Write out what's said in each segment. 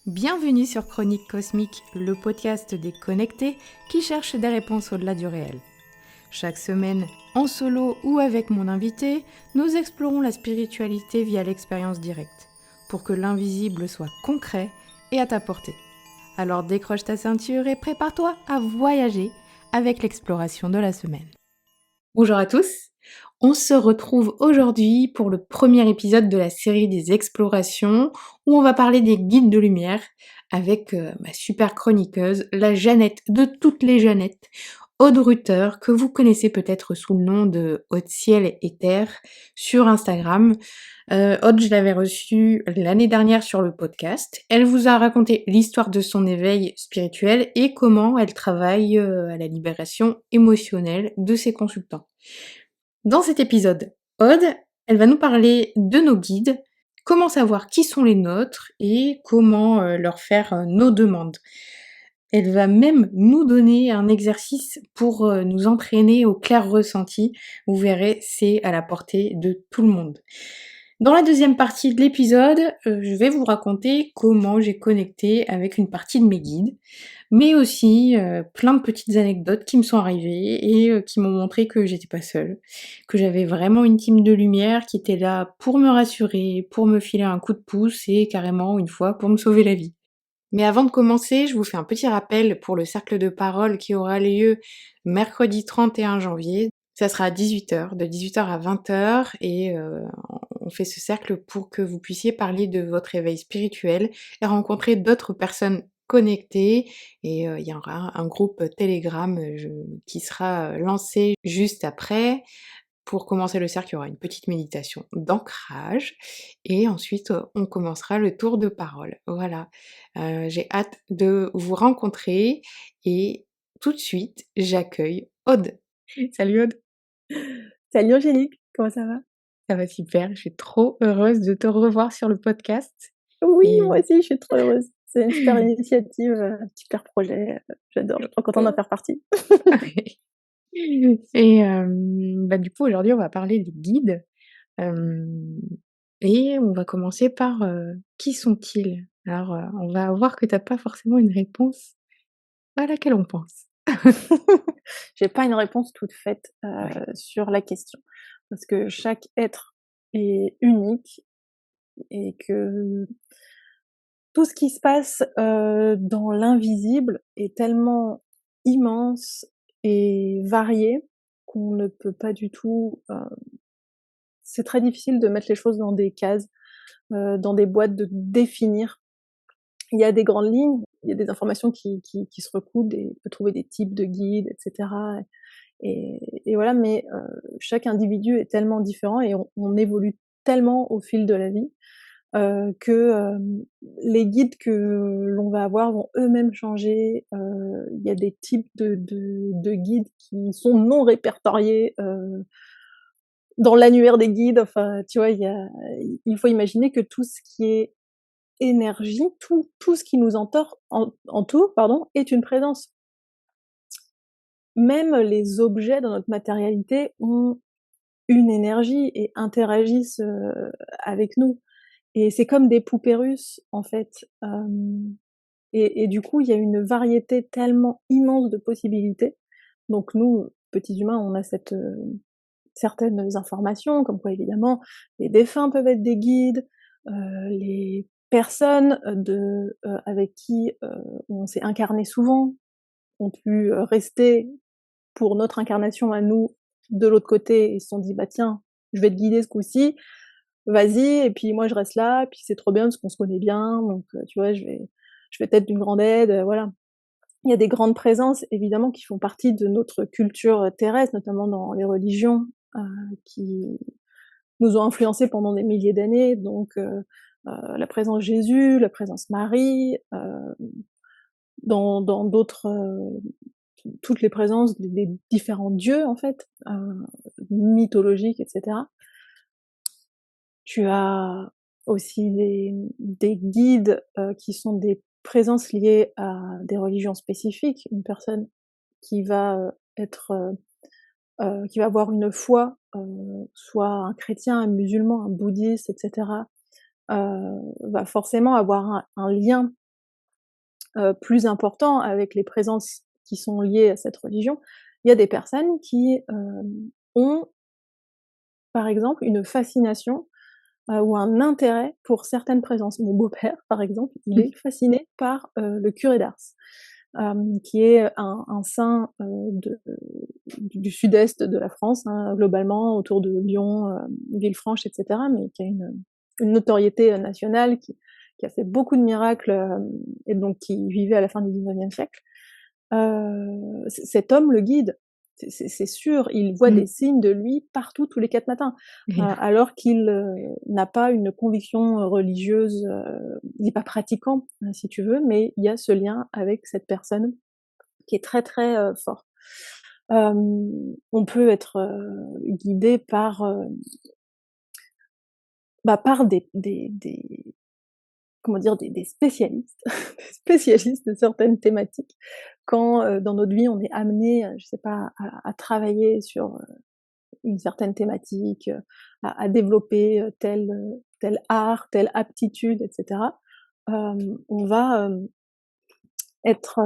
Bienvenue sur Chronique Cosmique, le podcast des connectés qui cherchent des réponses au-delà du réel. Chaque semaine, en solo ou avec mon invité, nous explorons la spiritualité via l'expérience directe, pour que l'invisible soit concret et à ta portée. Alors décroche ta ceinture et prépare-toi à voyager avec l'exploration de la semaine. Bonjour à tous, on se retrouve aujourd'hui pour le premier épisode de la série des explorations où on va parler des guides de lumière avec ma super chroniqueuse, la Jeannette de toutes les Jeannettes, Aude Ruther, que vous connaissez peut-être sous le nom de Haute Ciel et Terre sur Instagram. Aude, je l'avais reçue l'année dernière sur le podcast. Elle vous a raconté l'histoire de son éveil spirituel et comment elle travaille à la libération émotionnelle de ses consultants. Dans cet épisode, Aude, elle va nous parler de nos guides, comment savoir qui sont les nôtres et comment leur faire nos demandes. Elle va même nous donner un exercice pour nous entraîner au clair ressenti. Vous verrez, c'est à la portée de tout le monde. Dans la deuxième partie de l'épisode, je vais vous raconter comment j'ai connecté avec une partie de mes guides, mais aussi plein de petites anecdotes qui me sont arrivées et qui m'ont montré que j'étais pas seule, que j'avais vraiment une team de lumière qui était là pour me rassurer, pour me filer un coup de pouce et carrément une fois pour me sauver la vie. Mais avant de commencer, je vous fais un petit rappel pour le cercle de parole qui aura lieu mercredi 31 janvier. Ça sera à 18h, de 18h à 20h, et on fait ce cercle pour que vous puissiez parler de votre éveil spirituel et rencontrer d'autres personnes connectées. Et il y aura un groupe Telegram qui sera lancé juste après. Pour commencer le cercle, il y aura une petite méditation d'ancrage et ensuite on commencera le tour de parole. Voilà, j'ai hâte de vous rencontrer et tout de suite, j'accueille Aude. Salut Aude. Salut Angélique, comment ça va? Ça va super, je suis trop heureuse de te revoir sur le podcast Oui, et moi aussi, je suis trop heureuse. C'est une super initiative, super projet, j'adore, je suis trop contente d'en faire partie. et du coup, aujourd'hui, on va parler des guides. Hem Et on va commencer par, qui sont-ils? Alors, on va voir que tu as pas forcément une réponse à laquelle on pense. J'ai pas une réponse toute faite, Ouais. sur la question, parce que chaque être est unique et que tout ce qui se passe, dans l'invisible est tellement immense et varié qu'on ne peut pas du tout, c'est très difficile de mettre les choses dans des cases, dans des boîtes, de définir. Il y a des grandes lignes, il y a des informations qui se recoupent, on peut trouver des types de guides, et cetera, et voilà, mais chaque individu est tellement différent et on évolue tellement au fil de la vie, que, les guides que l'on va avoir vont eux-mêmes changer. Il y a des types de guides qui sont non répertoriés, dans l'annuaire des guides, enfin, tu vois? Il faut imaginer que tout ce qui est énergie, tout ce qui nous entoure, pardon, est une présence. Même les objets dans notre matérialité ont une énergie et interagissent, avec nous, et c'est comme des poupées russes, en fait, et du coup, il y a une variété tellement immense de possibilités. Donc nous, petits humains, on a certaines informations, comme quoi évidemment les défunts peuvent être des guides, les personnes, avec qui, on s'est incarné souvent, ont pu, rester pour notre incarnation à nous de l'autre côté et se sont dit: «Bah tiens, je vais te guider ce coup-ci, vas-y, et puis moi je reste là, puis c'est trop bien parce qu'on se connaît bien, donc tu vois, je vais être d'une grande aide», voilà. Il y a des grandes présences évidemment qui font partie de notre culture terrestre, notamment dans les religions, heu, qui nous ont influencés pendant des milliers d'années, donc la présence Jésus, la présence Marie, dans d'autres, toutes les présences des différents dieux en fait, mythologiques, et cetera. Tu as aussi des guides, qui sont des présences liées à des religions spécifiques. Une personne qui va, qui va avoir une foi, soit un chrétien, un musulman, un bouddhiste, et cetera, va forcément avoir un lien plus important avec les présences qui sont liées à cette religion, il y a des personnes qui, ont, par exemple, une fascination, ou un intérêt pour certaines présences. Mon beau-père, par exemple, il est fasciné par, le curé d'Ars, qui est un saint, du sud-est de la France, hein, globalement autour de Lyon, Villefranche et cetera, mais qui a une notoriété, nationale, qui a fait beaucoup de miracles, et donc qui vivait à la fin du 19e siècle. Cet homme le guide, c'est sûr, il voit des signes de lui partout, tous les 4 matins, alors qu'il, n'a pas une conviction, religieuse, il n'est pas pratiquant, si tu veux, mais il y a ce lien avec cette personne qui est très, très, fort. On peut être, guidé par, par des comment dire? Des spécialistes, des spécialistes de certaines thématiques quand, dans notre vie, on est amené, je sais pas, à travailler sur, une certaine thématique, à développer, tel art, telle aptitude et cetera. On va, être,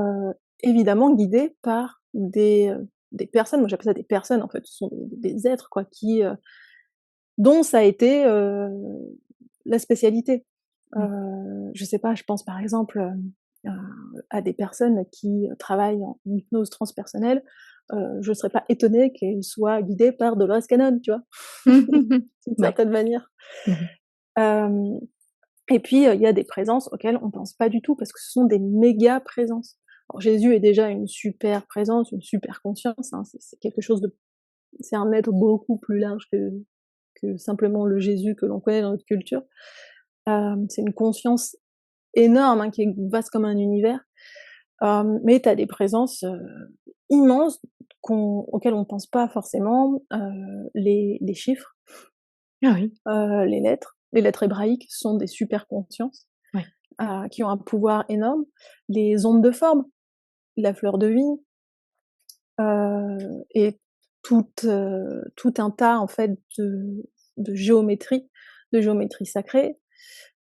évidemment guidé par des personnes, moi j'appelle ça des personnes en fait, ce sont des êtres quoi qui, dont ça a été, la spécialité. Je sais pas, je pense par exemple, à des personnes qui travaillent en hypnose transpersonnelle, je serais pas étonnée qu'elles soient guidées par Dolores Cannon, tu vois? D'une Ouais. certaine manière. Mmh. Hem Et puis, il y a des présences auxquelles on pense pas du tout parce que ce sont des méga présences. Alors Jésus est déjà une super présence, une super conscience, hein, c'est quelque chose de c'est un être beaucoup plus large que simplement le Jésus que l'on connaît dans notre culture. C'est une conscience énorme, hein, qui est vaste comme un univers, mais tu as des présences, immenses auxquelles on pense pas forcément, les chiffres, Ah oui, les lettres. Les lettres hébraïques sont des super consciences, ouais. qui ont un pouvoir énorme. Les ondes de forme, la fleur de vie, et tout un tas en fait de géométrie sacrée.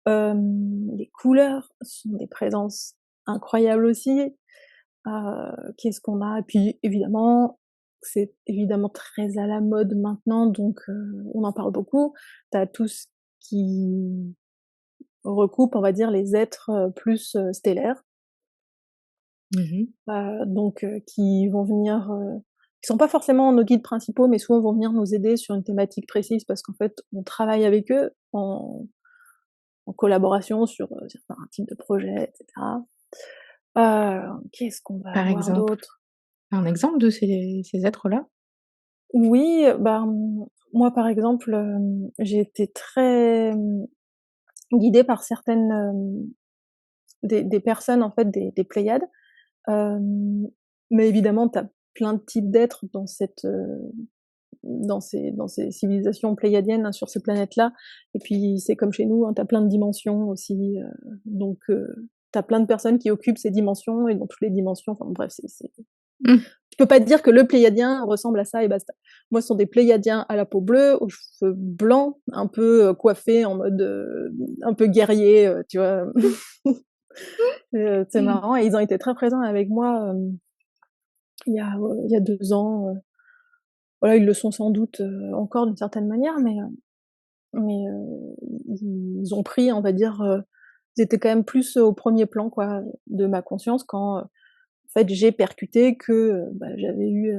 Les couleurs sont des présences incroyables aussi. Qu'est-ce qu'on a? Et puis évidemment, c'est évidemment très à la mode maintenant, donc on en parle beaucoup. Tu as tout ce qui recoupe, on va dire, les êtres, plus, stellaires, Mmh. donc qui vont venir, qui sont pas forcément nos guides principaux, mais souvent vont venir nous aider sur une thématique précise parce qu'en fait, on travaille avec eux en collaboration sur, certains types de projets et cetera. Qu'est-ce qu'on va Par avoir exemple? d'autre? Un exemple de ces êtres-là? Oui, moi, par exemple, j'ai été très, guidée par certaines, des personnes, en fait, des Pléiades. Hem, mais évidemment, tu as plein de types d'êtres dans ces civilisations pléiadiennes, hein, sur ces planètes-là. Et puis, c'est comme chez nous, hein, tu as plein de dimensions aussi, donc tu as plein de personnes qui occupent ces dimensions et dans toutes les dimensions, enfin bref, c'est Mmh. tu peux pas te dire que le Pléiadien ressemble à ça et basta. Moi, ce sont des Pléiadiens à la peau bleue, aux cheveux blancs, un peu, coiffés en mode, un peu guerrier, tu vois? C'est Mmh. marrant et ils ont été très présents avec moi, il y a 2 ans, voilà, ils le sont sans doute, encore d'une certaine manière, mais ils ont pris, on va dire, ils étaient quand même plus, au premier plan, quoi, de ma conscience quand, en fait, j'ai percuté que, j'avais eu,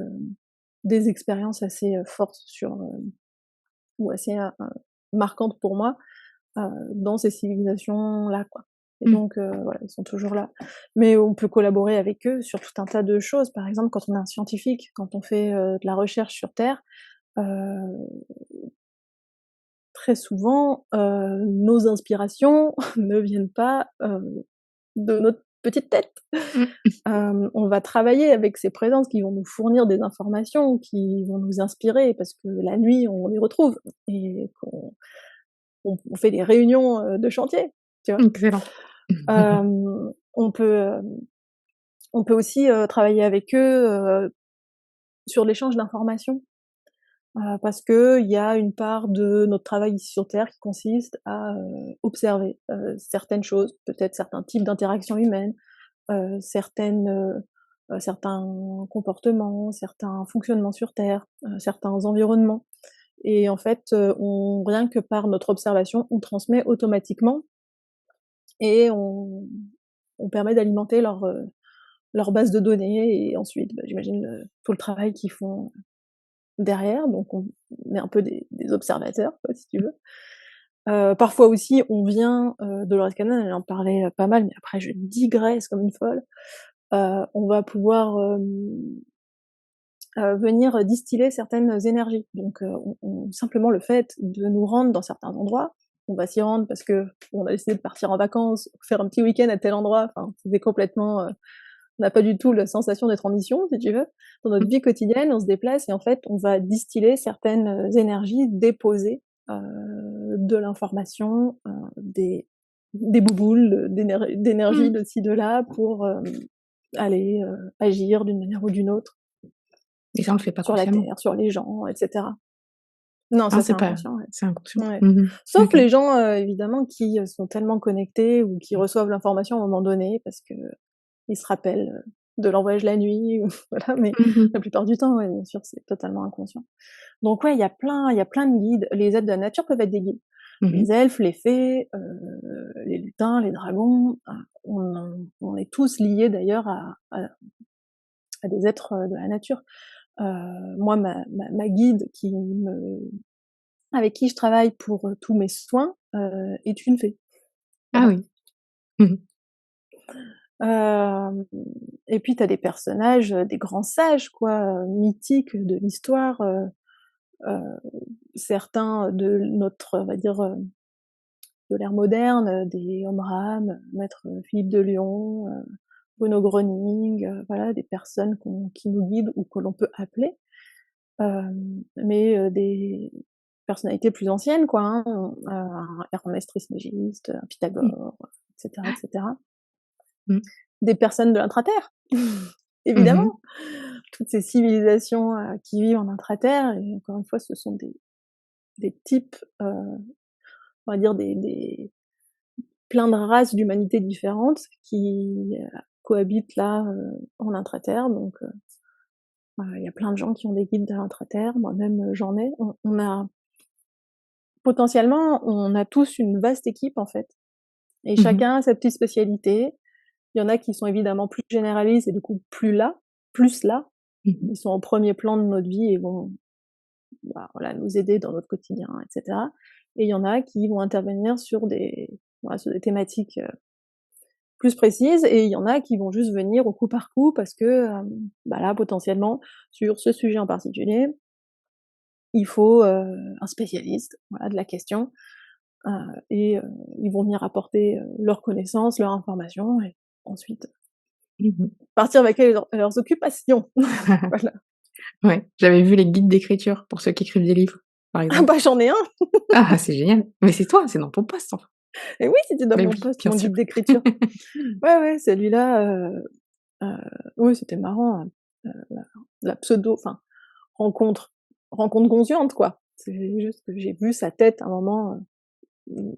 des expériences assez, fortes ou assez, marquantes pour moi, dans ces civilisations-là, quoi. Et Mmh. donc voilà, ils sont toujours là. Mais on peut collaborer avec eux sur tout un tas de choses. Par exemple, quand on est un scientifique, quand on fait, de la recherche sur Terre, heu, très souvent, nos inspirations ne viennent pas, de notre petite tête. Mmh. On va travailler avec ces présences qui vont nous fournir des informations, qui vont nous inspirer parce que la nuit, on les retrouve et qu'on fait des réunions, de chantier, tu vois? Excellent. On peut, on peut aussi, travailler avec eux, sur l'échange d'informations, parce qu'il y a une part de notre travail ici sur Terre qui consiste à, observer, certaines choses, peut-être certains types d'interactions humaines, certains comportements, certains fonctionnements sur Terre, certains environnements et en fait, rien que par notre observation, on transmet automatiquement et on permet d'alimenter leur base de données et ensuite, bah, j'imagine tout le travail qu'ils font derrière, donc on est un peu des observateurs quoi, si tu veux. Parfois aussi on vient, Dolores Cannon elle en parlait, pas mal, mais après je digresse comme une folle. On va pouvoir, venir distiller certaines énergies. Donc simplement le fait de nous rendre dans certains endroits, on va s'y rendre parce qu'on a décidé de partir en vacances, faire un petit week-end à tel endroit, enfin c'était complètement, on n'a pas du tout la sensation d'être en mission, si tu veux. Dans notre vie quotidienne, on se déplace et en fait, on va distiller certaines énergies, déposer de l'information, des bouboules d'énergie Mmh. de ci, de là pour aller agir d'une manière ou d'une autre Et ça, on le fait pas sur la consciemment? Terre, sur les gens, etc. Non, Non, ça c'est c'est pas inconscient, ouais. c'est inconscient. Ouais. Mmh mh. Sauf OK. les gens, évidemment, qui sont tellement connectés ou qui reçoivent l'information à un moment donné parce que ils se rappellent, de leur voyage la nuit ou voilà, mais Mmh mh. la plupart du temps, ouais, bien sûr, c'est totalement inconscient. Donc ouais, il y a plein de guides. Les aides de la nature peuvent être des guides. Mmh mh. Les elfes, les fées, les lutins, les dragons, on est tous liés d'ailleurs à des êtres, de la nature. Moi, ma guide avec qui je travaille pour, tous mes soins, est une fée. Ah Voilà. oui. Mmh mh. Hem et puis tu as des personnages, des grands sages quoi, mythiques de l'histoire, heu, certains de notre, on va dire, de l'ère moderne, des Omram, maître Philippe de Lyon, Bruno Groening, voilà, des personnes qui nous guident ou que l'on peut appeler, mais des personnalités plus anciennes quoi, hein, un Hermès Trismégiste, un Mmh. Pythagore, et cetera, et cetera. Mmh. Des personnes de l'intraterre, Mmh mh. évidemment! Toutes ces civilisations, qui vivent en intraterre et encore une fois, ce sont des types, on va dire des plein de races d'humanité différentes qui, cohabitent là, en intraterre donc il y a plein de gens qui ont des guides de l'intraterre, moi-même, j'en ai. On a potentiellement, on a tous une vaste équipe en fait et Mmh mh. chacun a sa petite spécialité. Il y en a qui sont évidemment plus généralistes et du coup plus là. Mmh mh. Ils sont au premier plan de notre vie et vont, bah, voilà, nous aider dans notre quotidien et cetera et il y en a qui vont intervenir sur des thématiques, plus précises et il y en a qui vont juste venir au coup par coup parce que, bah, là, potentiellement, sur ce sujet en particulier, il faut, un spécialiste, voilà, de la question, heu et ils vont venir apporter, leurs connaissances, leurs informations et ensuite Mmh mh. partir vaquer à leurs occupations. Voilà. Ouais, j'avais vu les guides d'écriture pour ceux qui écrivent des livres, par Ah exemple. bah, j'en ai un! Ah, c'est génial! Mais c'est toi, c'est dans ton poste, enfin. Et oui, c'était dans Mais mon oui, poste, bien mon sûr. guide d'écriture. Ouais, ouais, celui-là, heu, oui, c'était marrant, la pseudo enfin, rencontre rencontre consciente, quoi. C'est juste que j'ai vu sa tête à un moment, mmh,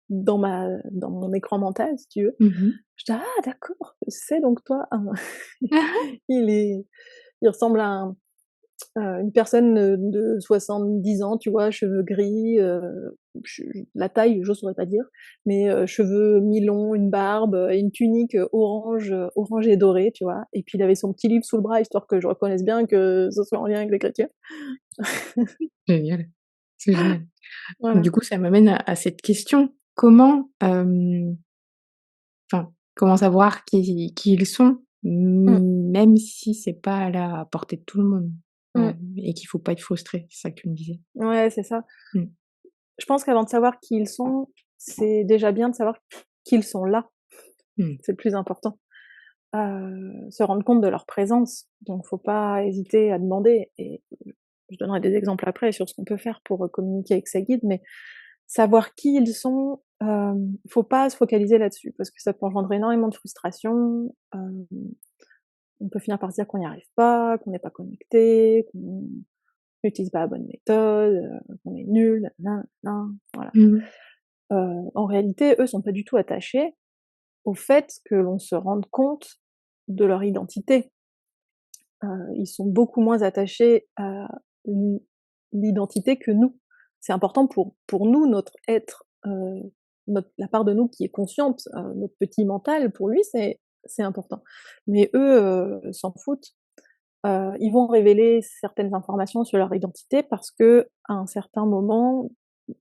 dans mon écran mental, si tu veux. Mmh mh. J'étais: «Ah d'accord, c'est donc toi!» il est il ressemble à une personne, de 70 ans, tu vois? Cheveux gris, ch la taille, je saurais pas dire, mais cheveux mi-longs, une barbe, et une tunique, orange et dorée, tu vois? Et puis il avait son petit livre sous le bras, histoire que je reconnaisse bien que ce soit en lien avec l'écriture. Génial, c'est génial. Voilà. Du coup, ça m'amène à cette question. Comment, enfin, comment savoir qui ils sont, Mmh. même si c'est pas à la portée de tout le monde? Mmh. Et qu'il faut pas être frustré, c'est ça que tu me disais? Ouais, c'est ça. Mmh. Je pense qu'avant de savoir qui ils sont, c'est déjà bien de savoir qu'ils sont là. Mmh. C'est le plus important. Se rendre compte de leur présence, donc faut pas hésiter à demander et je donnerai des exemples après sur ce qu'on peut faire pour, communiquer avec sa guide, mais savoir qui ils sont, faut pas se focaliser là-dessus parce que ça peut engendrer énormément de frustration, on peut finir par se dire qu'on n'y arrive pas, qu'on n'est pas connecté, qu'on n'utilise pas la bonne méthode, qu'on est nul, nin nin, voilà. Mmh mh. En réalité, eux sont pas du tout attachés, au fait que l'on se rende compte de leur identité. Ils sont beaucoup moins attachés à l'identité que nous. C'est important pour nous, notre être, la part de nous qui est consciente, notre petit mental, pour lui, c'est important. Mais eux, s'en foutent. Ils vont révéler certaines informations sur leur identité parce que à un certain moment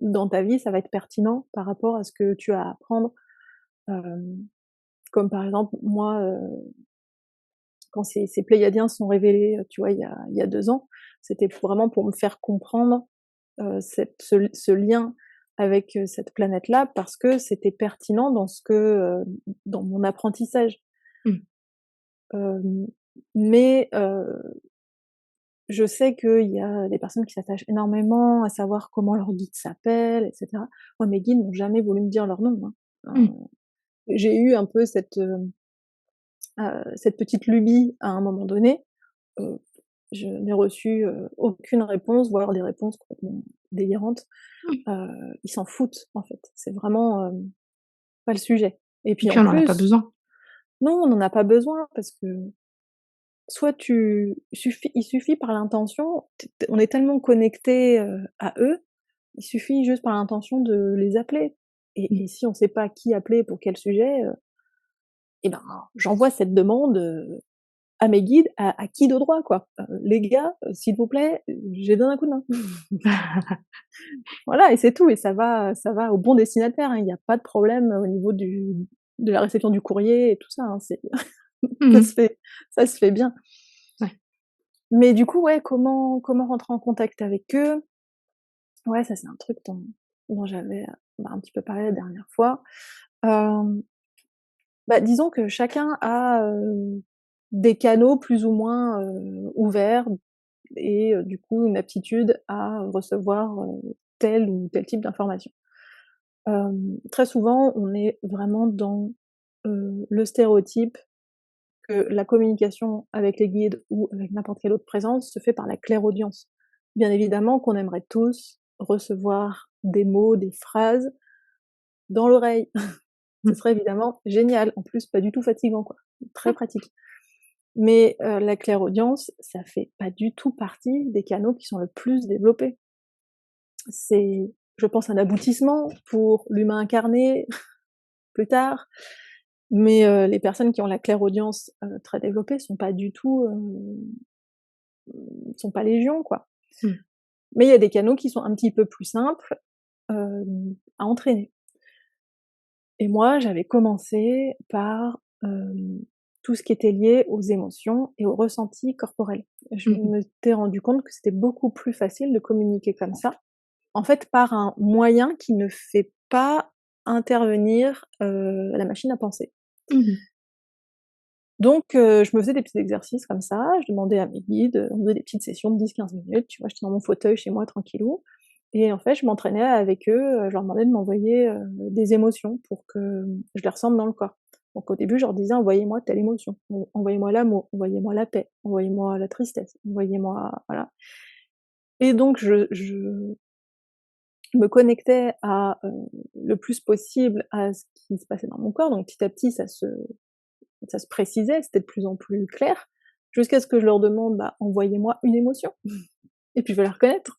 dans ta vie, ça va être pertinent par rapport à ce que tu as à apprendre. Comme par exemple, moi, quand ces Pléiadiens sont révélés, tu vois, il y a 2 ans, c'était vraiment pour me faire comprendre, ce lien avec, cette planète-là parce que c'était pertinent dans mon apprentissage. Mmh. Hem, mais je sais qu'il y a des personnes qui s'attachent énormément à savoir comment leur guide s'appelle et cetera. Moi, mes guides n'ont jamais voulu me dire leur nom, hein. Mmh. J'ai eu un peu cette petite lubie à un moment donné. Heu, je n'ai reçu, aucune réponse, voire des réponses complètement délirantes. Mmh. Ils s'en foutent, en fait. C'est vraiment, pas le sujet. Et Et puis puis en on en a pas plus, besoin. non, on n'en a pas besoin parce que soit il suffit par l'intention, on est tellement connectés, à eux, il suffit juste par l'intention de les appeler. Mmh. Et si on sait pas qui appeler pour quel sujet, et ben, j'envoie cette demande, à mes guides, à qui de droit, quoi. Les gars, s'il vous plaît, j'ai besoin d'un coup de main. Voilà, et c'est tout, et ça va au bon destinataire, hein. Il y a pas de problème au niveau de la réception du courrier et tout ça, hein, Mmh ça mh. se fait ça se fait bien. Ouais. Mais du coup, ouais, comment rentrer en contact avec eux? Ouais, ça c'est un truc dont j'avais, un petit peu parlé la dernière fois. Hem, disons que chacun a, des canaux plus ou moins, ouverts, et du coup une aptitude à recevoir, tel ou tel type d'information. Très souvent, on est vraiment dans, le stéréotype que la communication avec les guides ou avec n'importe quelle autre présence se fait par la clairaudience. Bien évidemment qu'on aimerait tous recevoir des mots, des phrases dans l'oreille. Ce Mmh. serait évidemment génial, en plus pas du tout fatigant, quoi, très pratique. Mais la clairaudience, ça fait pas du tout partie des canaux qui sont le plus développés. C'est, je pense, un aboutissement pour l'humain incarné plus tard, mais les personnes qui ont la clairaudience, très développée sont pas du tout, sont pas légion, quoi. Mmh. Mais il y a des canaux qui sont un petit peu plus simples, à entraîner. Et moi, j'avais commencé par, tout ce qui était lié aux émotions et aux ressentis corporels. Je Mmh mh. m'étais rendu compte que c'était beaucoup plus facile de communiquer comme ça, en fait, par un moyen qui ne fait pas intervenir, la machine à penser. Mmh mh. Donc je me faisais des petits exercices comme ça, je demandais à mes guides, on faisait des petites sessions de 10-15 minutes, tu vois? J'étais dans mon fauteuil chez moi tranquillou, et en fait, je m'entraînais avec eux, je leur demandais de m'envoyer, des émotions pour que, je les ressente dans le corps. Donc au début, je leur disais: «Envoyez-moi telle émotion, envoyez-moi l'amour, envoyez-moi la paix, envoyez-moi la tristesse, envoyez-moi», voilà. Et donc je me connectais à, le plus possible à ce qui se passait dans mon corps, donc petit à petit ça se précisait, c'était de plus en plus clair, jusqu'à ce que je leur demande: «Envoyez-moi une émotion et puis je vais la reconnaître».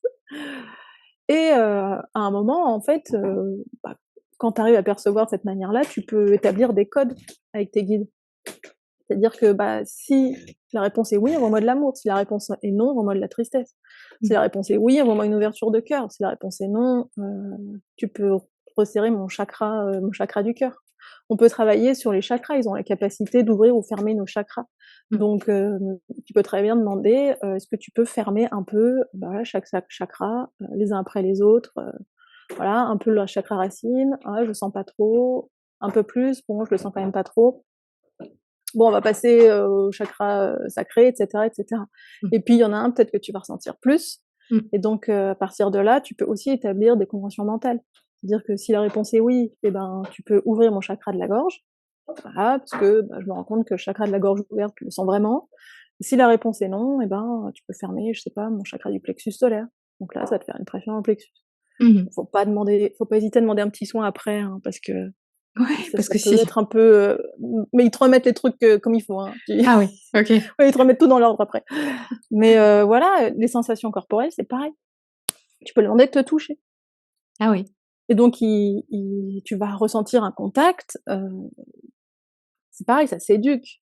Et à un moment, en fait, quand tu arrives à percevoir de cette manière-là, tu peux établir des codes avec tes guides. C'est-à-dire que, si la réponse est oui, envoie-moi de l'amour, si la réponse est non, envoie-moi de la tristesse. Si Mmh. la réponse est oui, envoie-moi une ouverture de cœur, si la réponse est non, tu peux resserrer mon chakra du cœur. On peut travailler sur les chakras, ils ont la capacité d'ouvrir ou fermer nos chakras. Mmh. Donc tu peux très bien demander, est-ce que tu peux fermer un peu, voilà, chaque chakra, les uns après les autres, voilà, un peu le chakra racine, ah je sens pas trop, un peu plus, bon je le sens quand même pas trop. Bon, on va passer, au chakra, sacré, et cetera, et cetera. Mmh. Et puis il y en a un peut-être que tu vas ressentir plus, Mmh. et donc à partir de là, tu peux aussi établir des conventions mentales. C'est-à-dire que si la réponse est oui, et ben, tu peux ouvrir mon chakra de la gorge, voilà, parce que, je me rends compte que le chakra de la gorge ouverte, je le sens vraiment. Si la réponse est non, et ben, tu peux fermer, je sais pas, mon chakra du plexus solaire. Donc là, ça va te faire une pression dans le plexus. Mmh mh. Faut pas hésiter à demander un petit soin après, hein, parce que Ouais, parce Ça que peut si être un peu, mais ils te remettent les trucs, comme il faut, hein. ah oui, OK. Ouais, ils te remettent tout dans l'ordre après. Mais voilà, les sensations corporelles, c'est pareil. Tu peux leur demander de te toucher Ah oui. et donc tu vas ressentir un contact, c'est pareil, ça s'éduque.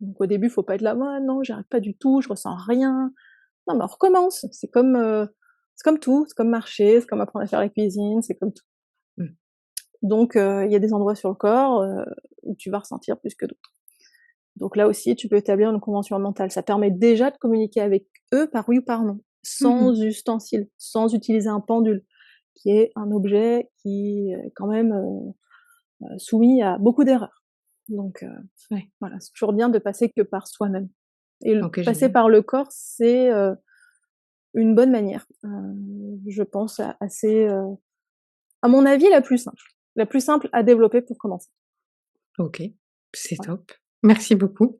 Donc au début, faut pas être là: «Ouais, non, j'arrive pas du tout, je ressens rien». Non, mais on recommence. C'est comme tout, c'est comme marcher, c'est comme apprendre à faire la cuisine, c'est comme tout. Mmh. Donc il y a des endroits sur le corps, où tu vas ressentir plus que d'autres. Donc là aussi, tu peux établir une convention mentale. Ça permet déjà de communiquer avec eux par oui ou par non, Mmh. sans ustensile, sans utiliser un pendule, qui est un objet qui est quand même, soumis à beaucoup d'erreurs. Donc Ouais. voilà, c'est toujours bien de passer que par soi-même et le OK, passer génial. par le corps, c'est, une bonne manière, je pense assez, à mon avis la plus simple à développer pour commencer. OK, c'est Voilà. top. Merci beaucoup.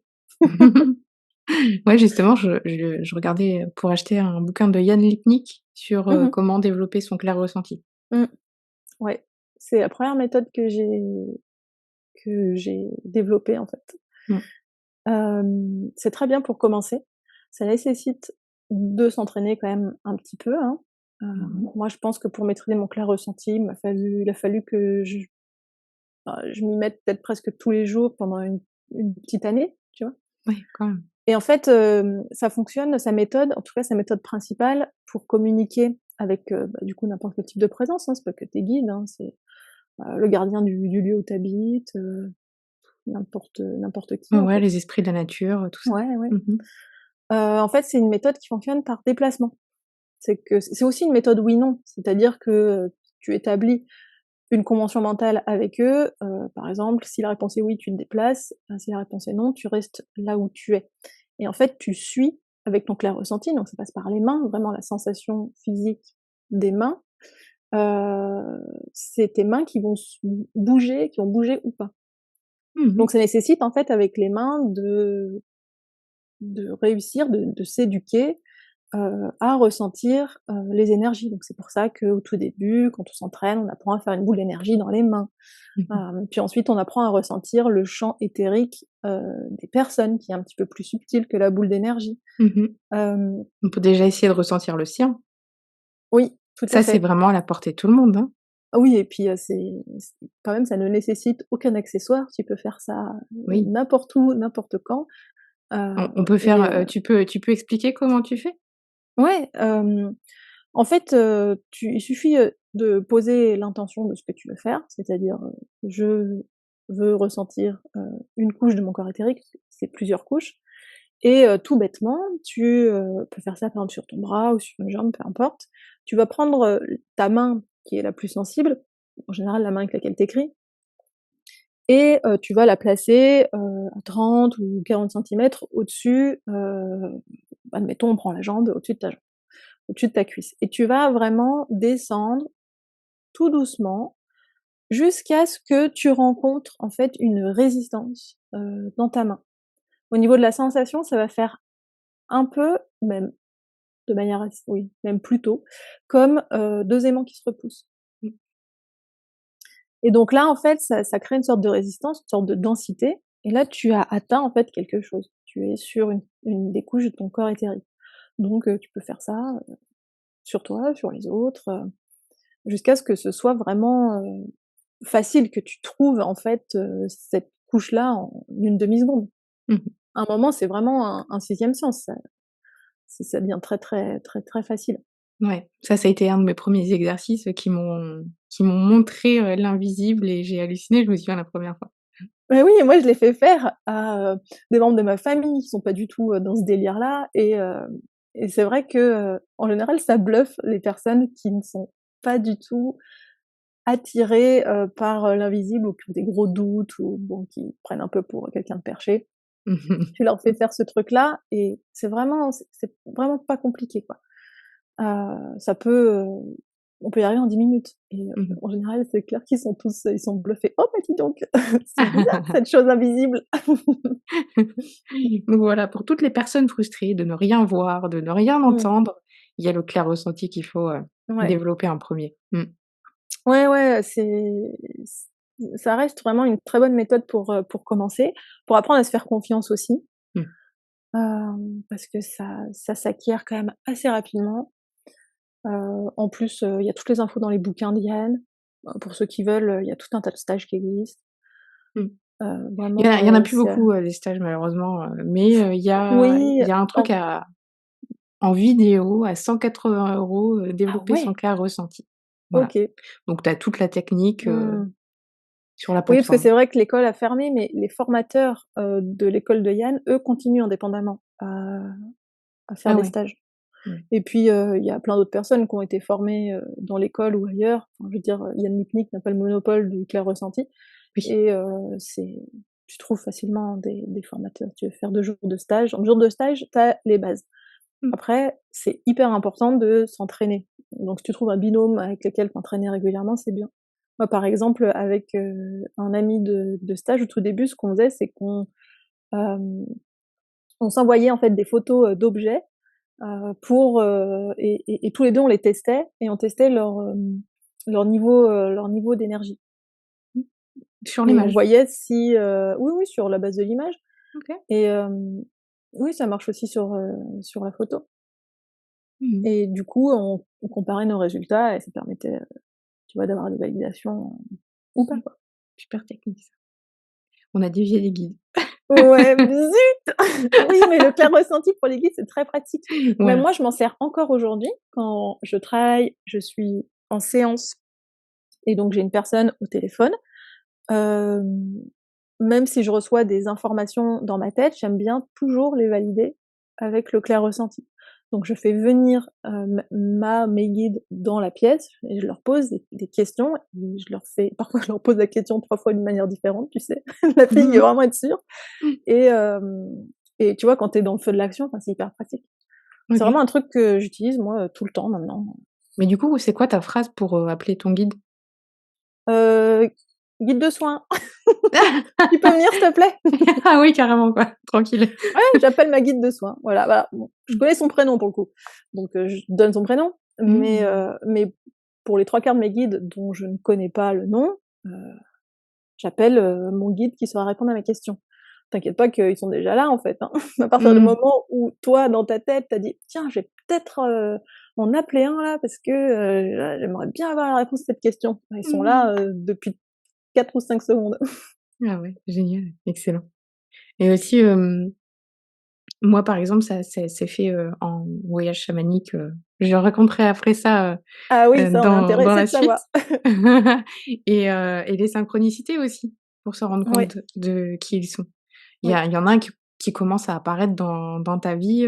Ouais, justement, je regardais, pour acheter un bouquin de Yann Lipnik sur, Mmh mh. comment développer son clair ressenti. Mmh. Ouais, c'est la première méthode que j'ai développée, en fait. Mmh. C'est très bien pour commencer. Ça nécessite de s'entraîner quand même un petit peu, hein. Mmh. Moi, je pense que pour maîtriser mon clair ressenti, il a fallu que je m'y mette peut-être presque tous les jours pendant une petite année, tu vois? Ouais, quand même. Et en fait, ça fonctionne, sa méthode, en tout cas sa méthode principale pour communiquer avec, du coup n'importe quel type de présence, hein, c'est pas que tes guides, hein, c'est, le gardien du lieu où tu habites, n'importe qui en Ouais, fait. les esprits de la nature, tout ça. Ouais, ouais. Mmh. En fait, c'est une méthode qui fonctionne par déplacement. C'est aussi une méthode oui-non, c'est-à-dire que, tu établis une convention mentale avec eux, par exemple, si la réponse est oui, tu te déplaces, si la réponse est non, tu restes là où tu es. Et en fait, tu suis avec ton clair ressenti, donc ça passe par les mains, vraiment la sensation physique des mains, heu, c'est tes mains qui vont qui vont bouger ou pas. Mmh. Donc ça nécessite en fait avec les mains de réussir, de s'éduquer, à ressentir, les énergies. Donc c'est pour ça qu'au tout début, quand on s'entraîne, on apprend à faire une boule d'énergie dans les mains. Mmh. Puis ensuite on apprend à ressentir le champ éthérique, des personnes qui est un petit peu plus subtil que la boule d'énergie. Mmh. Hem, On peut déjà essayer de ressentir le sien. oui, tout à Ça, c'est fait. vraiment à la portée de tout le monde, hein. Ah oui et puis, c'est quand même ça ne nécessite aucun accessoire. Tu peux faire ça, Oui. n'importe où, n'importe quand, On peut faire, et tu peux expliquer comment tu fais? ouais, en fait, il suffit, de poser l'intention de ce que tu veux faire, c'est-à-dire, je veux ressentir, une couche de mon corps éthérique, c'est plusieurs couches et tout bêtement, tu, peux faire ça par exemple sur ton bras ou sur une jambe, peu importe. Tu vas prendre, ta main qui est la plus sensible, en général la main avec laquelle tu écris et tu vas la placer, à 30 ou 40 centimètres au-dessus, admettons on prend la jambe, au-dessus de ta jambe, au-dessus de ta cuisse et tu vas vraiment descendre tout doucement, jusqu'à ce que tu rencontres, en fait, une résistance, dans ta main. Au niveau de la sensation, ça va faire un peu, même de manière oui, même plutôt, comme, 2 aimants qui se repoussent Mmh. et donc là, en fait, ça crée une sorte de résistance, une sorte de densité et là, tu as atteint, en fait, quelque chose. Tu es sur une des couches de ton corps éthérique. Donc tu peux faire ça, sur toi, sur les autres, jusqu'à ce que ce soit vraiment, facile, que tu trouves en fait, cette couche-là en une demi-seconde. Mmh. À un moment, c'est vraiment un 6e sens, ça devient très, très, très, très facile. Ouais, ça a été un de mes premiers exercices, qui m'ont montré, l'invisible et j'ai halluciné, je me souviens la première fois. Mais oui, moi je l'ai fait faire à, des membres de ma famille qui sont pas du tout, dans ce délire-là et c'est vrai que, en général, ça bluffe les personnes qui ne sont pas du tout attirées, par, l'invisible ou qui ont des gros doutes ou bon, qui prennent un peu pour quelqu'un de perché. Tu leur fais faire ce truc-là et c'est vraiment pas compliqué, quoi. Ça peut, on peut y arriver en 10 minutes et Mmh. en général, c'est clair qu'ils sont tous, ils sont bluffés: «Oh bah, dis donc, c'est bizarre cette chose invisible». Donc voilà, pour toutes les personnes frustrées de ne rien voir, de ne rien Mmh. entendre, il y a le clair ressenti qu'il faut, Ouais. développer en premier. Mmh. Ouais, ouais, Ça reste vraiment une très bonne méthode pour commencer, pour apprendre à se faire confiance aussi, Mmh. parce que ça s'acquiert quand même assez rapidement. En plus, il y a toutes les infos dans les bouquins d'Yann. Pour ceux qui veulent, il y a tout un tas de stages qui existent. Mmh. Vraiment, Il y en a plus c'est beaucoup, des stages malheureusement, mais oui, il y a un truc en à en vidéo à 180 €, ah développer son ouais? clair ressenti. Voilà. OK. Donc tu as toute la technique, Mmh. sur la Oui, parce que plateforme. c'est vrai que l'école a fermé, mais les formateurs, de l'école de Yann, eux, continuent indépendamment à faire Ah des ouais. stages. Mmh. Et puis, il y a plein d'autres personnes qui ont été formées, dans l'école ou ailleurs. Enfin, je veux dire, Yann Lipnik n'a pas le monopole du clair ressenti Oui. et c'est tu trouves facilement des formateurs. Tu veux faire 2 jours de stage, en 2 jours de stage, tu as les bases. Mmh. Après, c'est hyper important de s'entraîner. Donc si tu trouves un binôme avec lequel t'entraîner régulièrement, c'est bien. Moi, par exemple, avec, un ami de stage, au tout début, ce qu'on faisait, c'est qu'on, hem, on s'envoyait, en fait, des photos, d'objets, pour, et tous les 2 on les testait et on testait leur niveau d'énergie Mmh. Sur et on l'image? voyait si, oui, oui, sur la base de l'image OK. et oui, ça marche aussi sur la photo Mmh mh. et du coup, on comparait nos résultats et ça permettait, tu vois, d'avoir des validations, ou pas, Mmh. quoi. Super technique ça. On a dévié les guides. Ouais, zut! Oui, mais le clair ressenti pour les guides, c'est très pratique. Même Voilà. moi, je m'en sers encore aujourd'hui quand je travaille, je suis en séance et donc j'ai une personne au téléphone. Hem, Même si je reçois des informations dans ma tête, j'aime bien toujours les valider avec le clair ressenti. Donc je fais venir, mes guides dans la pièce et je leur pose des questions et je leur fais parfois je leur pose la question 3 fois d'une manière différente, tu sais? La Mmh fille veut mh. vraiment être sûre et tu vois, quand tu es dans le feu de l'action, enfin, c'est hyper pratique. C'est OK. vraiment un truc que j'utilise moi, tout le temps maintenant. Mais du coup, c'est quoi ta phrase pour, appeler ton guide? Heu, Guide de soins, tu peux venir s'il te plaît? Ah oui, carrément quoi, tranquille. Ouais, j'appelle ma guide de soins, voilà, voilà. Bon, je Mmh. connais son prénom pour le coup, donc je donne son prénom, Mmh. mais pour les 3 quarts de mes guides dont je ne connais pas le nom, heu, j'appelle, mon guide qui saura répondre à mes questions. T'inquiète pas qu'ils sont déjà là en fait, hein. À partir du Mmh. moment où toi, dans ta tête, tu as dit: «Tiens, je vais peut-être, en appeler un là parce que, là, j'aimerais bien avoir la réponse à cette question». Ils sont Mmh. là, depuis 4 ou 5 secondes. Ah ouais, génial, excellent. Et aussi, moi, par exemple, ça c'est fait, en voyage chamanique, je raconterai après ça, Ah oui, ça, on est dans intéressés la de savoir. suite. Et les synchronicités aussi, pour se rendre Oui, compte de qui ils sont. oui. Il y en a un qui commence à apparaître dans ta vie,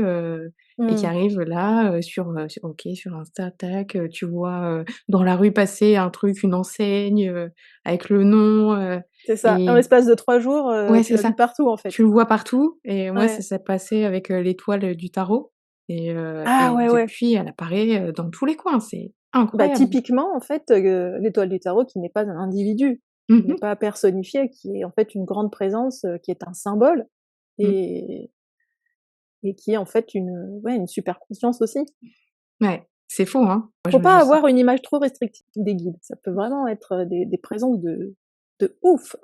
et qui Mmh. arrive là, sur OK, sur Insta, tac, tu vois, dans la rue passer un truc, une enseigne, avec le nom, C'est ça. En et l'espace de 3 jours, ouais, tu c'est l'as vu ça. partout, en fait. Tu le vois partout et moi, ça Ouais. s'est passé avec, l'étoile, du tarot Ah et ouais, ouais. depuis, elle apparaît, dans tous les coins, c'est Bah, incroyable. typiquement, en fait, l'étoile du tarot qui n'est pas un individu, qui Mmh n'est mh. pas personnifié, qui est en fait une grande présence, qui est un symbole Mmh. et qui est en fait ouais, une super conscience aussi. Ouais, c'est faux, hein. Moi, Faut je pas sais avoir une image trop restrictive des guides. Ça peut vraiment être, des présences de ouf.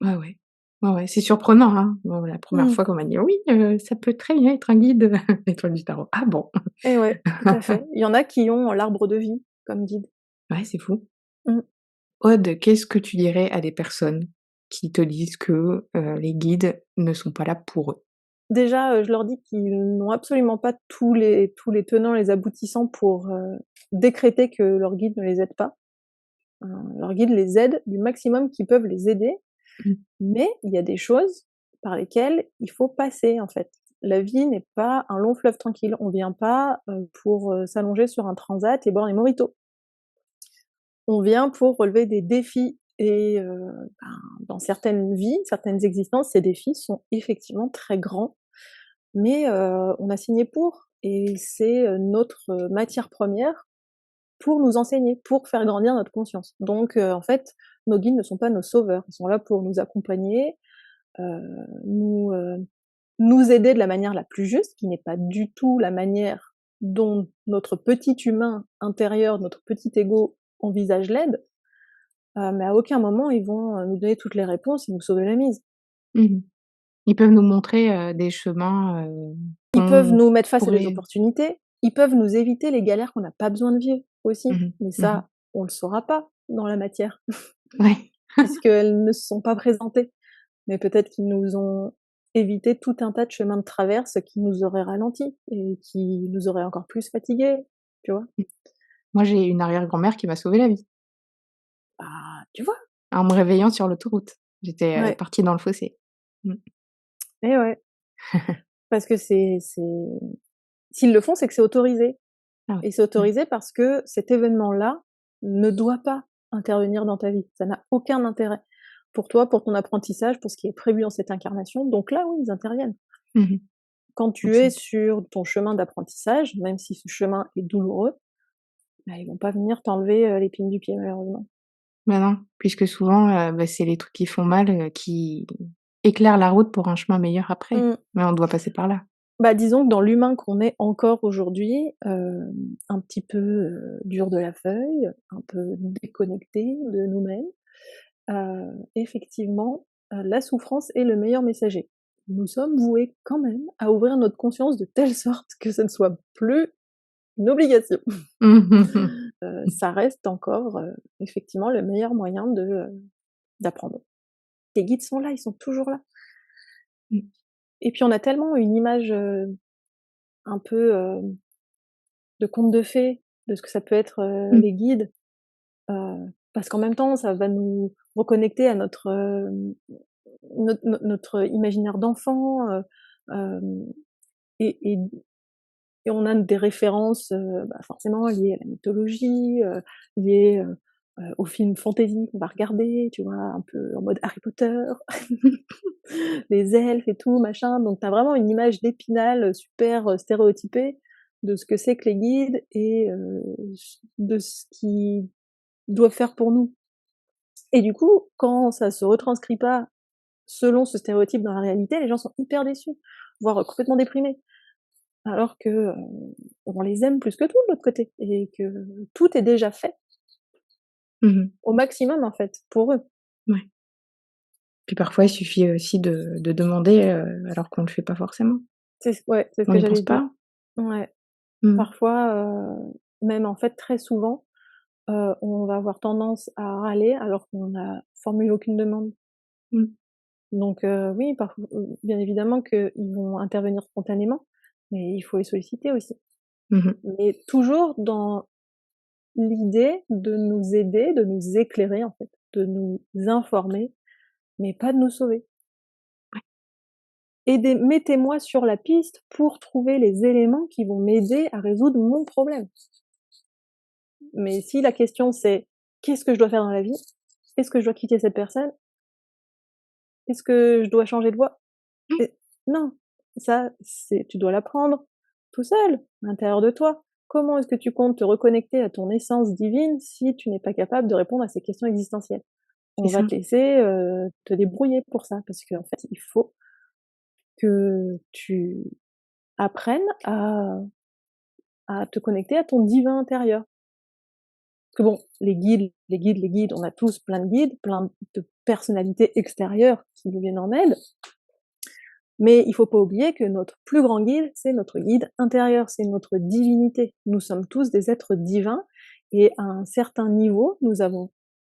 ouais, ouais. Ouais, ouais, c'est surprenant, hein. Bon, la première Mmh. fois qu'on m'a dit: «Oui, ça peut très bien être un guide, l'étoile du tarot». Ah bon? Et ouais, tout à fait. Il y en a qui ont l'arbre de vie comme guide. Ouais, c'est fou. Mmh. Aude, qu'est-ce que tu dirais à des personnes qui te disent que, les guides ne sont pas là pour eux? Déjà, je leur dis qu'ils n'ont absolument pas tous les tenants, les aboutissants pour, décréter que leur guide ne les aide pas. Leur guide les aide du maximum qu'ils peuvent les aider, Mmh. mais il y a des choses par lesquelles il faut passer, en fait. La vie n'est pas un long fleuve tranquille. On vient pas, pour, s'allonger sur un transat et boire des mojitos. On vient pour relever des défis et dans certaines vies, certaines existences, ces défis sont effectivement très grands. Mais on a signé pour et c'est, notre, matière première pour nous enseigner, pour faire grandir notre conscience. Donc en fait, nos guides ne sont pas nos sauveurs. Ils sont là pour nous accompagner, heu, nous, nous aider de la manière la plus juste, qui n'est pas du tout la manière dont notre petit humain intérieur, notre petit ego envisage l'aide. mais à aucun moment ils vont, nous donner toutes les réponses et nous sauver la mise. Mmh. Ils peuvent nous montrer, des chemins, Ils peuvent qu'on nous mettre face à des pourrait opportunités, ils peuvent nous éviter les galères qu'on n'a pas besoin de vivre aussi, mmh mais mh. Mmh. ça, on le saura pas dans la matière, Ouais. puisqu'elles ne se sont pas présentées. Mais peut-être qu'ils nous ont évité tout un tas de chemins de traverse qui nous auraient ralentis et qui nous auraient encore plus fatigués, tu vois? Mmh. Moi, j'ai une arrière-grand-mère qui m'a sauvé la vie, Ah, tu vois? en me réveillant sur l'autoroute. J'étais, Ouais, partie dans le fossé. Mmh. et ouais, parce que s'ils le font, c'est que c'est autorisé Ah ouais. et c'est Mmh. autorisé parce que cet événement-là ne doit pas intervenir dans ta vie. Ça n'a aucun intérêt pour toi, pour ton apprentissage, pour ce qui est prévu dans cette incarnation, donc là, oui, ils interviennent. Mmh mh. Quand tu es Exact. sur ton chemin d'apprentissage, même si ce chemin est douloureux, bah, ils vont pas venir t'enlever, l'épine du pied malheureusement. Bah non, puisque souvent, bah, c'est les trucs qui font mal, qui éclairent la route pour un chemin meilleur après. Mmh. Mais on doit passer par là. Bah, disons que dans l'humain qu'on est encore aujourd'hui, un petit peu, dur de la feuille, un peu déconnecté de nous-mêmes, effectivement, la souffrance est le meilleur messager. Nous sommes voués quand même à ouvrir notre conscience de telle sorte que ce ne soit plus une obligation. Ça reste encore, effectivement le meilleur moyen d'apprendre. Les guides sont là, ils sont toujours là. Mmh. Et puis on a tellement une image, un peu, de conte de fées, de ce que ça peut être, Mmh. les guides, parce qu'en même temps, ça va nous reconnecter à notre imaginaire d'enfant, hem et et et on a des références, bah, forcément liées à la mythologie, liées, aux films fantasy qu'on va regarder, tu vois? Un peu en mode Harry Potter, les elfes et tout machin, donc tu as vraiment une image d'Épinal, super, stéréotypée de ce que c'est que les guides et de ce qu'ils doivent faire pour nous. Et du coup, quand ça se retranscrit pas selon ce stéréotype dans la réalité, les gens sont hyper déçus, voire complètement déprimés. Alors que, on les aime plus que tout de l'autre côté et que tout est déjà fait Mmh mh. au maximum en fait, pour eux. Ouais. Puis parfois, il suffit aussi de demander, alors qu'on le fait pas forcément. Ouais, c'est ce On que n'y j'allais pense dire. pas. Ouais, Mmh. parfois, même en fait très souvent, on va avoir tendance à râler alors qu'on n'a formulé aucune demande. Mmh. Donc oui, bien évidemment qu'ils vont intervenir spontanément, mais il faut les solliciter aussi. Mmh mh. Mais toujours dans l'idée de nous aider, de nous éclairer en fait, de nous informer, mais pas de nous sauver. Mettez-moi sur la piste pour trouver les éléments qui vont m'aider à résoudre mon problème. Mais si la question c'est: «Qu'est-ce que je dois faire dans la vie? Est-ce que je dois quitter cette personne? Est-ce que je dois changer de voie?» Et non, ça, c'est tu dois l'apprendre tout seul, à l'intérieur de toi. Comment est-ce que tu comptes te reconnecter à ton essence divine si tu n'es pas capable de répondre à ces questions existentielles? C'est On va ça. te laisser, te débrouiller pour ça, parce qu'en fait, il faut que tu apprennes à te connecter à ton divin intérieur. Parce que bon, les guides, on a tous plein de guides, plein de personnalités extérieures qui nous viennent en aide, mais il faut pas oublier que notre plus grand guide, c'est notre guide intérieur, c'est notre divinité. Nous sommes tous des êtres divins et à un certain niveau, nous avons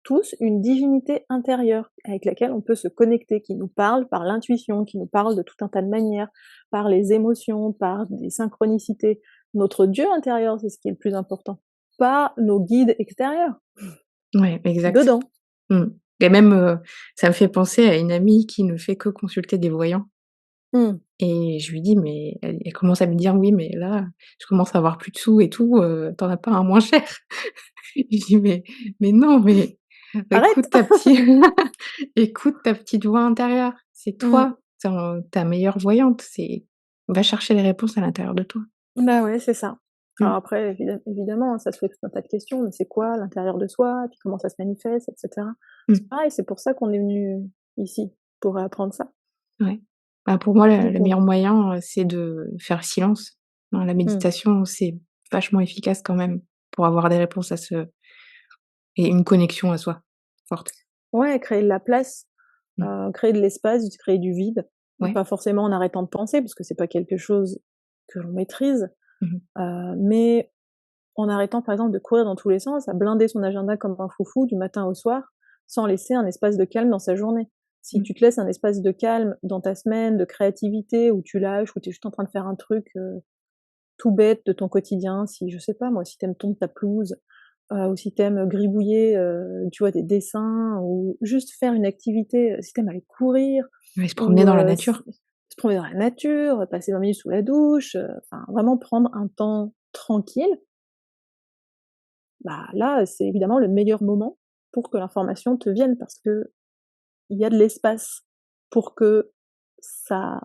tous une divinité intérieure avec laquelle on peut se connecter, qui nous parle par l'intuition, qui nous parle de tout un tas de manières, par les émotions, par des synchronicités. Notre Dieu intérieur, c'est ce qui est le plus important, pas nos guides extérieurs. Ouais, exact. Dedans. Mmh. Et même, ça me fait penser à une amie qui ne fait que consulter des voyants Mmh. et je lui dis: «Mais» elle commence à me dire: «Oui, mais là, je commence à avoir plus de sous et tout, tu en as pas un moins cher?» Je dis: «Mais non, mais Arrête! écoute ta petite écoute ta petite voix intérieure. C'est Mmh. toi, ta meilleure voyante, c'est va chercher les réponses à l'intérieur de toi». Bah ouais, c'est ça. Alors Mmh. après, évidemment, ça soulève tout un tas de questions, mais c'est quoi l'intérieur de soi? Et puis comment ça se manifeste, et cetera. Mmh. C'est pareil, c'est pour ça qu'on est venu ici, pour apprendre ça. Ouais. Bah, pour moi, le Donc meilleur moyen, c'est de faire silence. Dans la mmh, méditation, c'est vachement efficace quand même pour avoir des réponses à ce et une connexion à soi. forte. Ouais, créer de la place, créer de l'espace, créer du vide. Ouais. Pas forcément en arrêtant de penser, parce que c'est pas quelque chose que l'on maîtrise, Mmh. mais en arrêtant, par exemple, de courir dans tous les sens, à blinder son agenda comme un foufou du matin au soir, sans laisser un espace de calme dans sa journée. Si Mmh. tu te laisses un espace de calme dans ta semaine, de créativité, où tu lâches, où tu es juste en train de faire un truc, tout bête de ton quotidien, si je sais pas moi, si tu aimes tondre ta pelouse, ou si tu aimes gribouiller, tu vois, des dessins ou juste faire une activité, si tu aimes aller courir Ouais, se promener ou dans la s nature. se promener dans la nature, passer 20 minutes sous la douche, enfin vraiment prendre un temps tranquille, bah, là, c'est évidemment le meilleur moment pour que l'information te vienne parce qu'il y a de l'espace pour que ça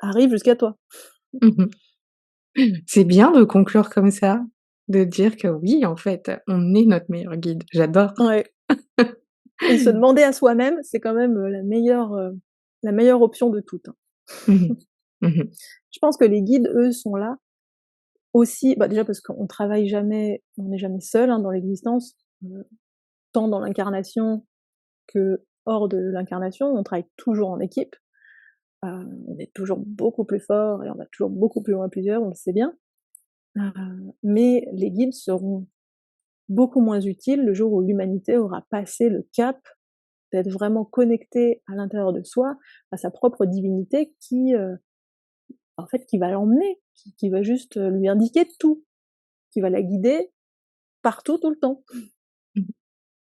arrive jusqu'à toi. Mmh. C'est bien de conclure comme ça, de dire que oui, en fait, on est notre meilleur guide. J'adore. Ouais, et se demander à soi-même, c'est quand même, la meilleure option de toutes, hein. Mmh mh. Mmh. Je pense que les guides, eux, sont là aussi, bah, déjà parce qu'on travaille jamais on n'est jamais seul, hein, dans l'existence, tant dans l'incarnation que hors de l'incarnation, on travaille toujours en équipe, on est toujours beaucoup plus fort et on va toujours beaucoup plus loin à plusieurs, on le sait bien, heu, mais les guides seront beaucoup moins utiles le jour où l'humanité aura passé le cap d'être vraiment connectée à l'intérieur de soi, à sa propre divinité qui, en fait, qui va l'emmener, qui va juste, lui indiquer tout, qui va la guider partout, tout le temps. Mmh.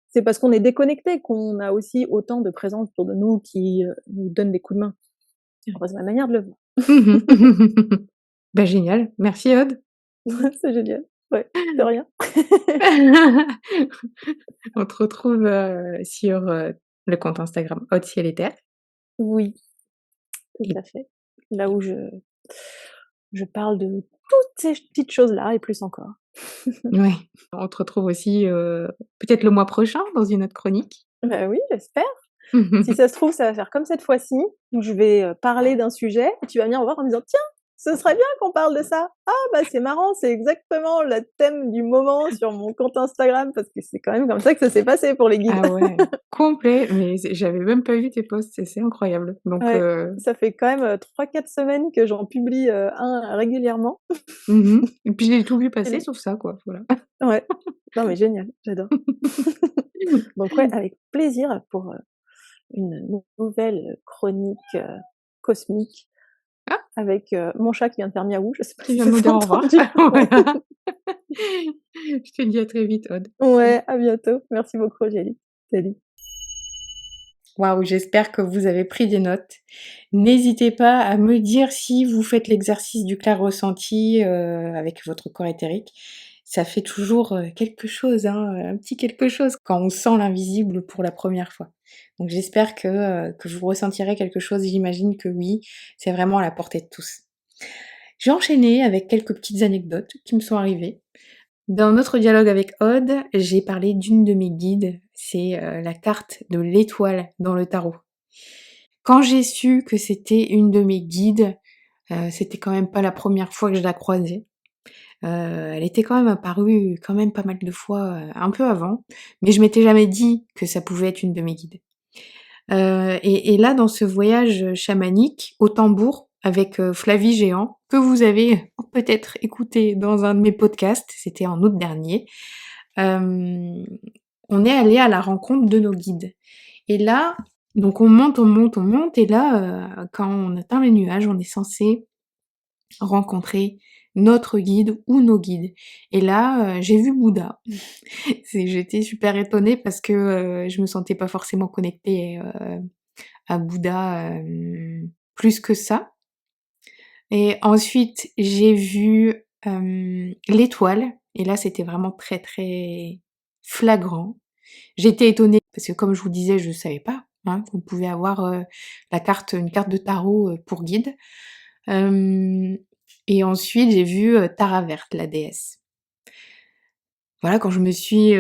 C'est parce qu'on est déconnecté qu'on a aussi autant de présence autour de nous qui, nous donnent des coups de main. Enfin, c'est ma manière de le voir. Mmh. Bah, génial. Merci Aude. C'est génial. Ouais, de rien. On te retrouve, sur, le compte Instagram Aude Ciel et Terre Oui, tout et à fait. Là où je parle de toutes ces petites choses-là et plus encore. ouais, on te retrouve aussi, peut-être le mois prochain dans une autre chronique. Bah oui, j'espère. Si ça se trouve, ça va faire comme cette fois-ci, où je vais, parler d'un sujet et tu vas venir me voir en me disant: «Tiens, ce serait bien qu'on parle de ça. Ah bah, c'est marrant, c'est exactement le thème du moment sur mon compte Instagram», parce que c'est quand même comme ça que ça s'est passé pour les guides. Ah ouais, complet, mais j'avais même pas vu tes posts, c'est incroyable. Donc Ouais, ça fait quand même, 3-4 semaines que j'en publie, un régulièrement. et puis j'ai tout vu Et passer l sauf ça quoi, voilà. Ouais. Non mais génial, j'adore. Donc ouais, avec plaisir pour, une nouvelle chronique, cosmique Ah, avec, mon chat qui vient de faire miaou, je sais pas qui si vient de ça nous s'est dire au revoir. entendu. Ouais. Voilà. Je te dis à très vite Aude. Ouais, à bientôt. Merci beaucoup Angélique. Salut. Waouh, j'espère que vous avez pris des notes. N'hésitez pas à me dire si vous faites l'exercice du clair ressenti, avec votre corps éthérique. Ça fait toujours, quelque chose, hein, un petit quelque chose quand on sent l'invisible pour la première fois. Donc j'espère que vous ressentirez quelque chose, j'imagine que oui, c'est vraiment à la portée de tous. Je vais enchaîner avec quelques petites anecdotes qui me sont arrivées. Dans notre dialogue avec Aude, j'ai parlé d'une de mes guides, c'est, la carte de l'étoile dans le tarot. Quand j'ai su que c'était une de mes guides, c'était quand même pas la première fois que je la croisais. Elle était quand même apparue quand même pas mal de fois, un peu avant, mais je m'étais jamais dit que ça pouvait être une de mes guides. Et là, dans ce voyage, chamanique au tambour avec, Flavie Géant, que vous avez peut-être écouté dans un de mes podcasts, c'était en août dernier, hem, on est allés à la rencontre de nos guides. Et là, donc on monte, on monte, on monte, et là, quand on atteint les nuages, on est censé rencontrer notre guide ou nos guides. Et là, j'ai vu Bouddha. J'étais super étonnée parce que, je me sentais pas forcément connectée, à Bouddha, plus que ça. Et ensuite, j'ai vu, l'étoile, et là, c'était vraiment très, très flagrant. J'étais étonnée parce que comme je vous disais, je savais pas, hein, qu'on pouvait avoir, une carte de tarot, pour guide. Hem et ensuite j'ai vu, Tara Verte, la déesse. Voilà, quand je suis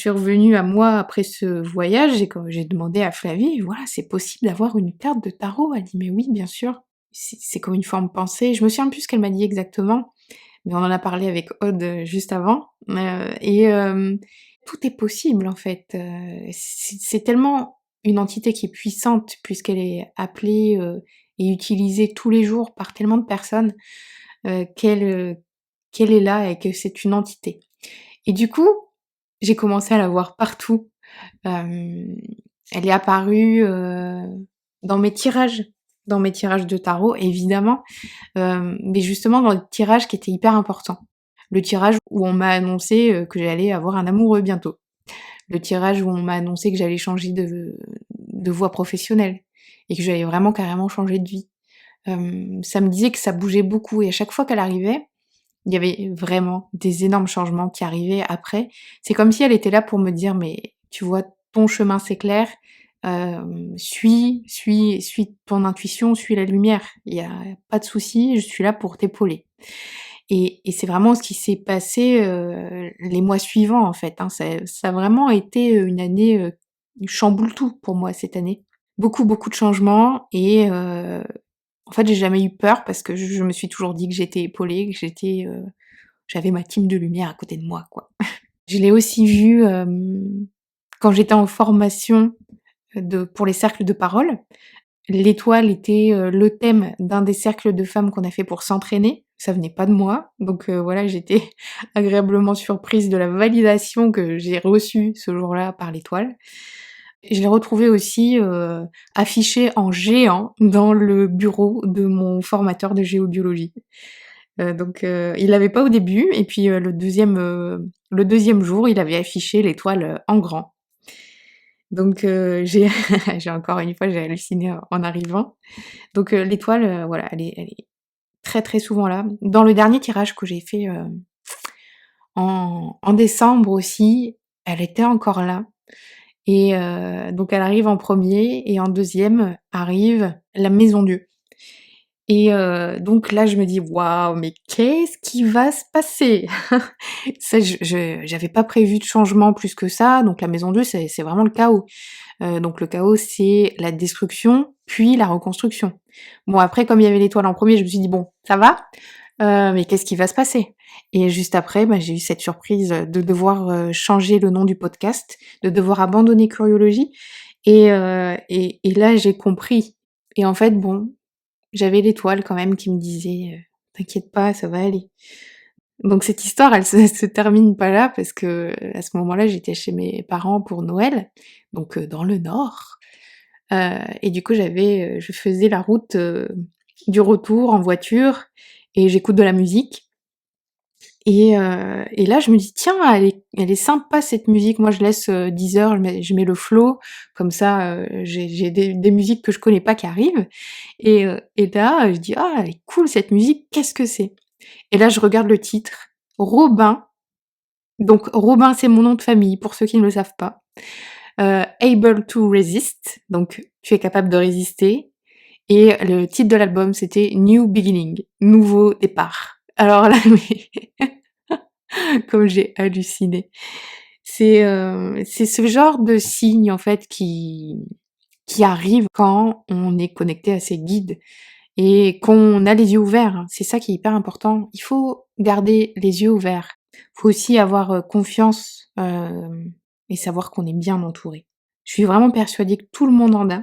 revenue à moi après ce voyage, j'ai demandé à Flavie: «Voilà, c'est possible d'avoir une carte de tarot?» Elle dit: «Mais oui, bien sûr, c'est comme une forme pensée». Je me souviens plus ce qu'elle m'a dit exactement, mais on en a parlé avec Aude, juste avant, tout est possible en fait. C'est tellement une entité qui est puissante puisqu'elle est appelée, et utilisée tous les jours par tellement de personnes, qu'elle est là et que c'est une entité. Et du coup, j'ai commencé à la voir partout. Hem, Elle est apparue, dans mes tirages dans mes tirages de tarot évidemment, mais justement dans le tirage qui était hyper important. Le tirage où on m'a annoncé, que j'allais avoir un amoureux bientôt. Le tirage où on m'a annoncé que j'allais changer de voie professionnelle et que j'allais vraiment carrément changer de vie. Ça me disait que ça bougeait beaucoup et à chaque fois qu'elle arrivait, il y avait vraiment des énormes changements qui arrivaient après. C'est comme si elle était là pour me dire: «Mais tu vois, ton chemin c'est clair, suis ton intuition, suis la lumière. Il y a pas de souci, je suis là pour t'épauler». Et c'est vraiment ce qui s'est passé, les mois suivants en fait, hein. Ça a vraiment été, une année, chamboule tout pour moi cette année. Beaucoup, beaucoup de changements et en fait j'ai jamais eu peur parce que je me suis toujours dit que j'étais épaulée, que j'avais ma team de lumière à côté de moi, quoi. Je l'ai aussi vu, quand j'étais en formation, pour les cercles de parole. L'étoile était, le thème d'un des cercles de femmes qu'on a fait pour s'entraîner. Ça venait pas de moi, donc voilà, j'étais agréablement surprise de la validation que j'ai reçue ce jour-là par l'étoile. Je l'ai retrouvé aussi, affiché en géant dans le bureau de mon formateur de géobiologie. Donc il l'avait pas au début et puis, le 2e jour, il avait affiché l'étoile, en grand. Donc j'ai j'ai encore une fois, j'ai halluciné en arrivant. Donc l'étoile, voilà, elle est très, très souvent là. Dans le dernier tirage que j'ai fait, en décembre aussi, elle était encore là et donc elle arrive en premier et en deuxième arrive la maison Dieu. Et donc là, je me dis: «Waouh, mais qu'est-ce qui va se passer?» Ça, j'avais pas prévu de changement plus que ça, donc la maison 2, c'est vraiment le chaos. Donc le chaos, c'est la destruction, puis la reconstruction. Bon après, comme il y avait l'étoile en premier, je me suis dit: «Bon, ça va, mais qu'est-ce qui va se passer?» Et juste après, bah, j'ai eu cette surprise, de devoir, changer le nom du podcast, de devoir abandonner Curiologie et là, j'ai compris et en fait, bon, j'avais l'étoile quand même qui me disait, «T'inquiète pas, ça va aller». Donc cette histoire, elle se termine pas là parce que, à ce moment-là, j'étais chez mes parents pour Noël, donc dans le Nord, et du coup, je faisais la route, du retour en voiture et j'écoute de la musique et là, je me dis: «Tiens, elle est sympa cette musique». Moi, je laisse, Deezer, je mets le flow, comme ça, j'ai des musiques que je connais pas qui arrivent et là, je dis: «Ah, elle est cool cette musique, qu'est-ce que c'est?» Et là, je regarde le titre, Robin. Donc Robin, c'est mon nom de famille pour ceux qui ne le savent pas. Able to Resist, donc tu es capable de résister. Et le titre de l'album, c'était New Beginning, nouveau départ. Alors là, mais comme j'ai halluciné. C'est ce genre de signe en fait qui arrive quand on est connecté à ses guides et qu'on a les yeux ouverts, hein. C'est ça qui est hyper important. Il faut garder les yeux ouverts. Faut aussi avoir, confiance, et savoir qu'on est bien entouré. Je suis vraiment persuadée que tout le monde en a,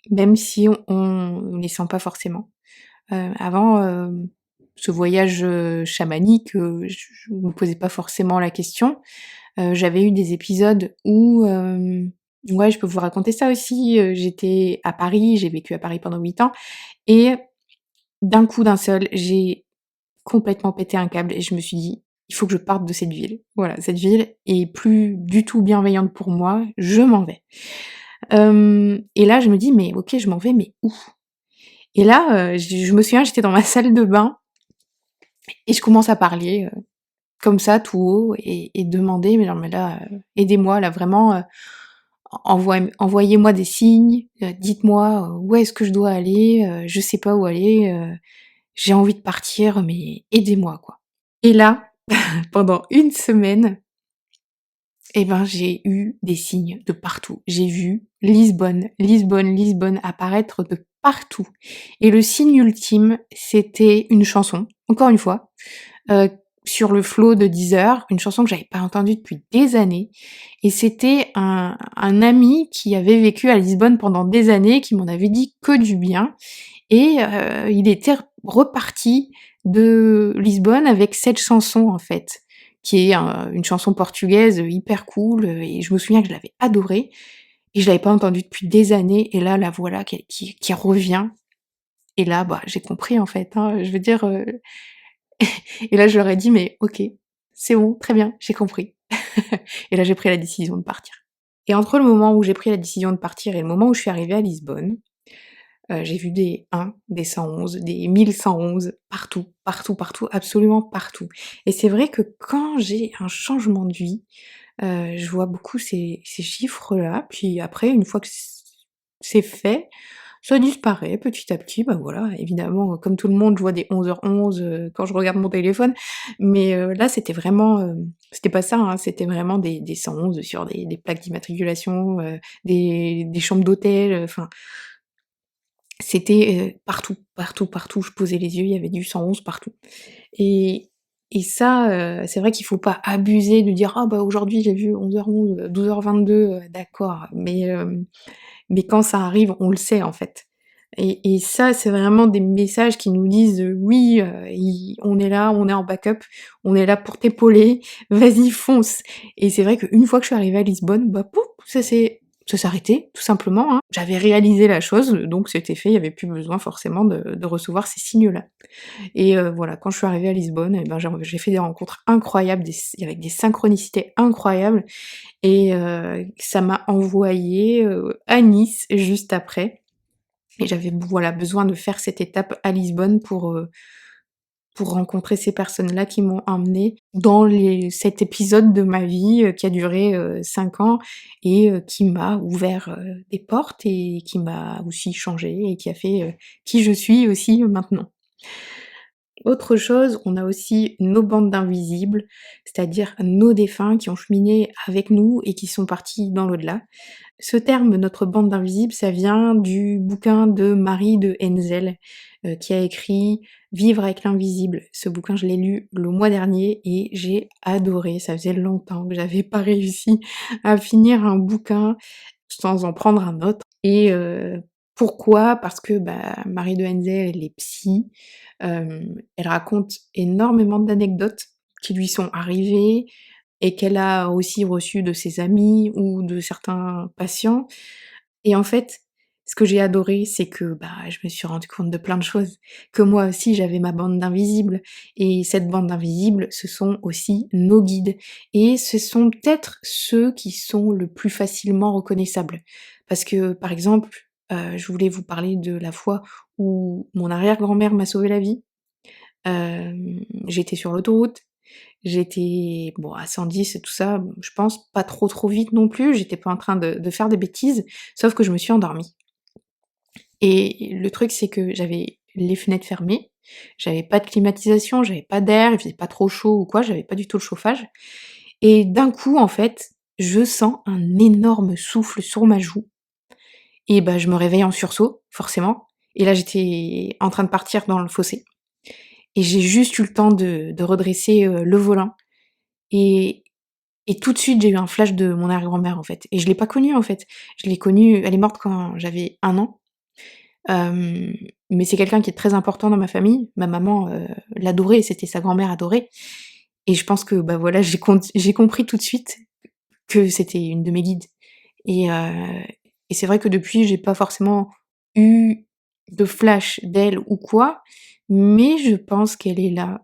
même si on les sent pas forcément. Avant, ce voyage, chamanique, je me posais pas forcément la question. J'avais eu des épisodes où, ouais, je peux vous raconter ça aussi, j'étais à Paris, j'ai vécu à Paris pendant 8 ans et d'un coup, d'un seul, j'ai complètement pété un câble et je me suis dit: «Il faut que je parte de cette ville». Voilà, cette ville est plus du tout bienveillante pour moi, je m'en vais. Et là, je me dis: «Mais OK, je m'en vais, mais où?» Et là, je me souviens, j'étais dans ma salle de bain et je commence à parler, comme ça tout haut et demander: «Mais non, mais là, aidez-moi là vraiment, envoyez-moi des signes, dites-moi, où est-ce que je dois aller, je sais pas où aller, j'ai envie de partir, mais aidez-moi, quoi». Et là, pendant une semaine, eh ben, j'ai eu des signes de partout. J'ai vu Lisbonne, Lisbonne, Lisbonne apparaître de partout. Et le signe ultime, c'était une chanson, encore une fois, heu, sur le flot de Deezer, une chanson que j'avais pas entendue depuis des années, et c'était un ami qui avait vécu à Lisbonne pendant des années, qui m'en avait dit que du bien, et il était reparti de Lisbonne avec cette chanson, en fait, qui est une chanson portugaise hyper cool, et je me souviens que je l'avais adorée, et je l'avais pas entendue depuis des années, et là, la voilà qui revient, et là, bah, j'ai compris, en fait, hein, je veux dire, et là, je leur ai dit: «Mais OK, c'est bon, très bien, j'ai compris». Et là, j'ai pris la décision de partir. Et entre le moment où j'ai pris la décision de partir et le moment où je suis arrivée à Lisbonne, j'ai vu des 111, des 1111 partout, partout, partout, absolument partout. Et c'est vrai que quand j'ai un changement de vie, je vois beaucoup ces chiffres-là, puis après, une fois que c'est fait, ça disparaît petit à petit. Bah, voilà, évidemment, comme tout le monde, je vois des 11h11, quand je regarde mon téléphone, mais là, c'était vraiment, c'était pas ça, hein, c'était vraiment des 111 sur des plaques d'immatriculation, des chambres d'hôtel, enfin, c'était, partout, partout, partout. Je posais les yeux, il y avait du 111 partout. Et et ça, c'est vrai qu'il faut pas abuser de dire: «Ah bah, aujourd'hui j'ai vu 11h11, 12h22, d'accord», mais quand ça arrive, on le sait, en fait. Et ça, c'est vraiment des messages qui nous disent, «Oui, i on est là, on est en backup, on est là pour t'épauler, vas-y fonce». Et c'est vrai qu'une fois que je suis arrivée à Lisbonne, bah, pouf, ça s'est arrêté, tout simplement, hein. J'avais réalisé la chose, donc c'était fait, il y avait plus besoin forcément de recevoir ces signaux-là. Et voilà, quand je suis arrivée à Lisbonne, et ben, j'ai fait des rencontres incroyables, avec des synchronicités incroyables, et ça m'a envoyée, à Nice juste après, et j'avais voilà, besoin de faire cette étape à Lisbonne pour rencontrer ces personnes-là qui m'ont emmenée dans cet épisode de ma vie, qui a duré, 5 ans, et qui m'a ouvert, des portes, et qui m'a aussi changée, et qui a fait, qui je suis aussi maintenant. Autre chose, on a aussi nos bandes d'invisibles, c'est-à-dire nos défunts qui ont cheminé avec nous et qui sont partis dans l'au-delà. Ce terme, notre bande d'invisibles, ça vient du bouquin de Marie de Henzel, qui a écrit Vivre avec l'invisible. Ce bouquin, je l'ai lu le mois dernier et j'ai adoré. Ça faisait longtemps que j'avais pas réussi à finir un bouquin sans en prendre un autre. Et pourquoi? Parce que, bah, Marie de Henzel, elle est psy, elle raconte énormément d'anecdotes qui lui sont arrivées et qu'elle a aussi reçues de ses amis ou de certains patients. Et en fait, ce que j'ai adoré, c'est que, bah, je me suis rendu compte de plein de choses, que moi aussi j'avais ma bande d'invisibles, et cette bande d'invisibles, ce sont aussi nos guides, et ce sont peut-être ceux qui sont le plus facilement reconnaissables. Parce que, par exemple, je voulais vous parler de la fois où mon arrière-grand-mère m'a sauvé la vie. J'étais sur l'autoroute, j'étais, bon, à 110 et tout ça, bon, je pense pas trop, trop vite non plus, j'étais pas en train de faire des bêtises, sauf que je me suis endormie. Et le truc, c'est que j'avais les fenêtres fermées, j'avais pas de climatisation, j'avais pas d'air, il faisait pas trop chaud ou quoi, j'avais pas du tout le chauffage, et d'un coup, en fait, je sens un énorme souffle sur ma joue, et bah, je me réveille en sursaut, forcément, et là, j'étais en train de partir dans le fossé, et j'ai juste eu le temps de redresser, le volant, et et tout de suite, j'ai eu un flash de mon arrière-grand-mère, en fait, et je l'ai pas connue, en fait. Je l'ai connue, elle est morte quand j'avais 1 an. Hem, mais c'est quelqu'un qui est très important dans ma famille. Ma maman, l'adorait, c'était sa grand-mère adorée, et je pense que, bah, voilà, j'ai compris tout de suite que c'était une de mes guides, et c'est vrai que depuis, j'ai pas forcément eu de flash d'elle ou quoi, mais je pense qu'elle est là,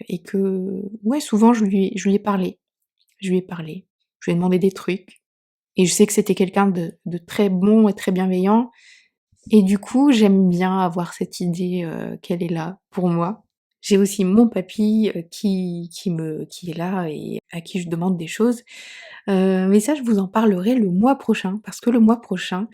et que, ouais, souvent je lui ai parlé. Je lui ai parlé, je lui ai demandé des trucs, et je sais que c'était quelqu'un de très bon et très bienveillant, et du coup, j'aime bien avoir cette idée, qu'elle est là pour moi. J'ai aussi mon papy, qui est là et à qui je demande des choses, mais ça, je vous en parlerai le mois prochain, parce que le mois prochain,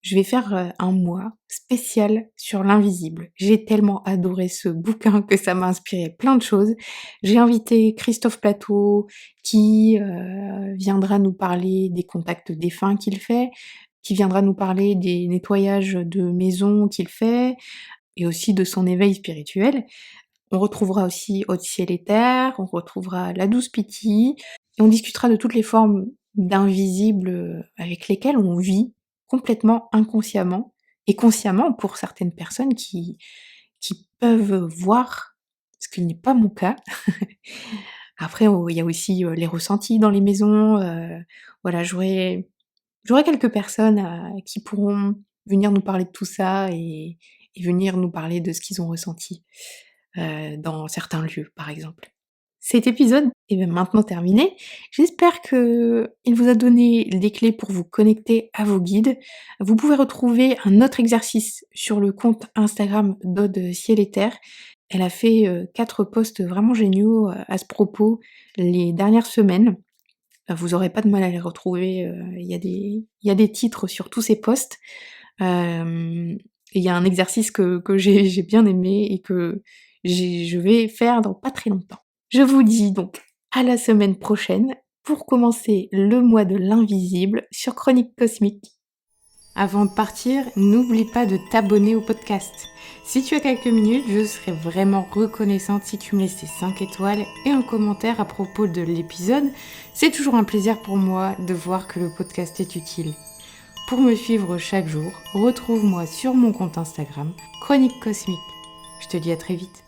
je vais faire, un mois spécial sur l'invisible. J'ai tellement adoré ce bouquin que ça m'a inspiré plein de choses. J'ai invité Christophe Plateau qui, viendra nous parler des contacts défunts qu'il fait, qui viendra nous parler des nettoyages de maisons qu'il fait, et aussi de son éveil spirituel. On retrouvera aussi Haute Ciel et Terre, on retrouvera La Douce Pity, et on discutera de toutes les formes d'invisibles avec lesquelles on vit complètement inconsciemment et consciemment pour certaines personnes qui peuvent voir, ce qui n'est pas mon cas. Après, il y a aussi les ressentis dans les maisons. Voilà, j'aurai quelques personnes qui pourront venir nous parler de tout ça et venir nous parler de ce qu'ils ont ressenti dans certains lieux, par exemple. Cet épisode est maintenant terminé. J'espère qu'il vous a donné des clés pour vous connecter à vos guides. Vous pouvez retrouver un autre exercice sur le compte Instagram d'Aude Ciel et Terre. Elle a fait 4 posts vraiment géniaux à ce propos les dernières semaines. Vous aurez pas de mal à les retrouver, il y a des titres sur tous ces posts. Et il y a un exercice que j'ai bien aimé et que je vais faire dans pas très longtemps. Je vous dis donc à la semaine prochaine pour commencer le mois de l'invisible sur Chronique Cosmique. Avant de partir, n'oublie pas de t'abonner au podcast. Si tu as quelques minutes, je serais vraiment reconnaissante si tu me laissais 5 étoiles et un commentaire à propos de l'épisode. C'est toujours un plaisir pour moi de voir que le podcast est utile. Pour me suivre chaque jour, retrouve-moi sur mon compte Instagram, Chronique Cosmique. Je te dis à très vite.